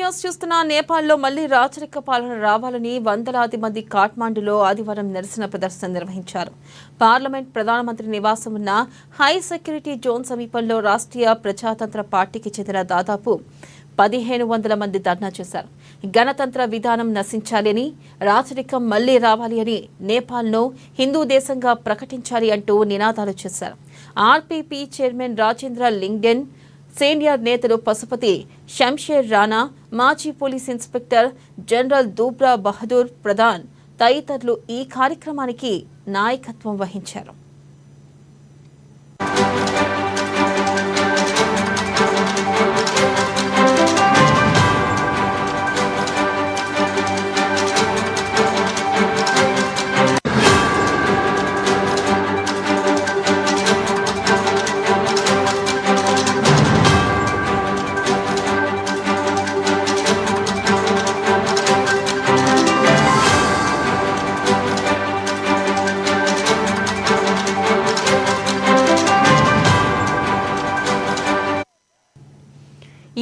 News చూస్తున్న నేపాల్లో మళ్లీ రాచరిక పాలన రావాలని వందలాది మంది కాఠ్మండూలో ఆదివారం నిరసన ప్రదర్శన నిర్వహించారు. పార్లమెంట్ ప్రధానమంత్రి నివాసం ఉన్న హై సెక్యూరిటీ జోన్ సమీపంలో రాష్ట్రీయ ప్రజాతంత్ర పార్టీకి చెందిన దాదాపు 1500 మంది ధర్నా చేశారు. గణతంత్ర విధానం నశించాలని, రాచరికం మళ్లీ రావాలి అని, నేపాల్ను హిందూ దేశంగా ప్రకటించాలి అంటూ నినాదాలు చేశారు. RPP chairman Rajendra Lingden, senior నేతలు పశుపతి శంషేర్ రాణా, మాజీ పోలీస్ ఇన్స్పెక్టర్ జనరల్ దూబ్రా బహదూర్ ప్రధాన్ తదితరులు ఈ కార్యక్రమానికి నాయకత్వం వహించారు.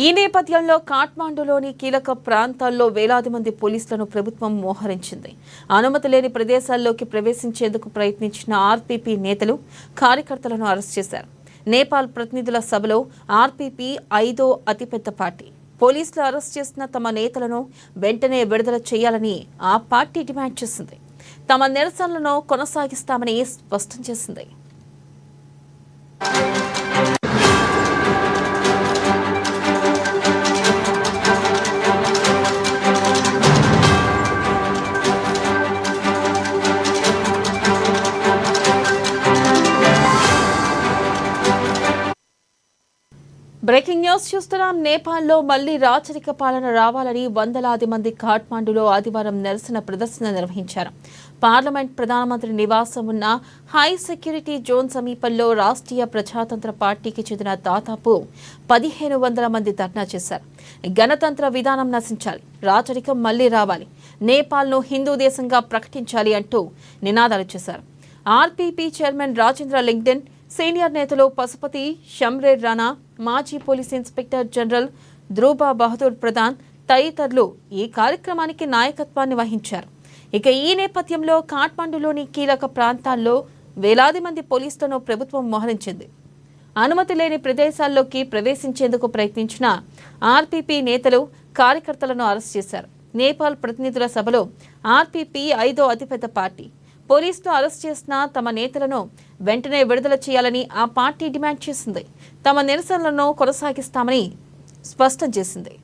ఈ నేపథ్యంలో కాఠ్మండూలోని కీలక ప్రాంతాల్లో వేలాది మంది పోలీసులను ప్రభుత్వం మోహరించింది. అనుమతి లేని ప్రదేశాల్లోకి ప్రవేశించేందుకు ప్రయత్నించిన ఆర్పీపీ నేతలు, కార్యకర్తలను అరెస్ట్ చేశారు. నేపాల్ ప్రతినిధుల సభలో ఆర్పీపీ 5వ అతిపెద్ద పార్టీ. పోలీసులు అరెస్ట్ చేసిన తమ నేతలను వెంటనే విడుదల చేయాలని ఆ పార్టీ డిమాండ్ చేసింది. తమ నిరసనలను కొనసాగిస్తామని స్పష్టం చేసింది. బ్రేకింగ్ న్యూస్ చూస్తున్నాం. నేపాల్లో మళ్లీ రాచరిక పాలన రావాలని వందలాది మంది కాఠ్మండూలో ఆదివారం నిరసన ప్రదర్శన నిర్వహించారు. పార్లమెంట్ ప్రధానమంత్రి నివాసం ఉన్న హై సెక్యూరిటీ జోన్ సమీపంలో రాష్ట్రీయ ప్రజాతంత్ర పార్టీకి చెందిన దాదాపు 1500 మంది ధర్నా చేశారు. గణతంత్ర విధానం నశించాలి, రాచరికం మళ్లీ రావాలి, నేపాల్ను హిందూ దేశంగా ప్రకటించాలి అంటూ నినాదాలు చేశారు. RPP chairman Rajendra Lingden, senior నేతలు పశుపతి శంషేర్ రాణా, మాజీ పోలీస్ ఇన్స్పెక్టర్ జనరల్ దూబ్రా బహదూర్ ప్రధాన్ తదితరులు ఈ కార్యక్రమానికి నాయకత్వాన్ని వహించారు. ఇక ఈ నేపథ్యంలో కాఠ్మండూలోని కీలక ప్రాంతాల్లో వేలాది మంది పోలీసులను ప్రభుత్వం మోహరించింది. అనుమతి లేని ప్రదేశాల్లోకి ప్రవేశించేందుకు ప్రయత్నించిన ఆర్పీపీ నేతలు, కార్యకర్తలను అరెస్ట్ చేశారు. నేపాల్ ప్రతినిధుల సభలో ఆర్పీపీ 5వ అతిపెద్ద పార్టీ. పోలీసులు అరెస్ట్ చేసిన తమ నేతలను వెంటనే విడుదల చేయాలని ఆ పార్టీ డిమాండ్ చేసింది. తమ నిరసనలను కొనసాగిస్తామని స్పష్టం చేసింది.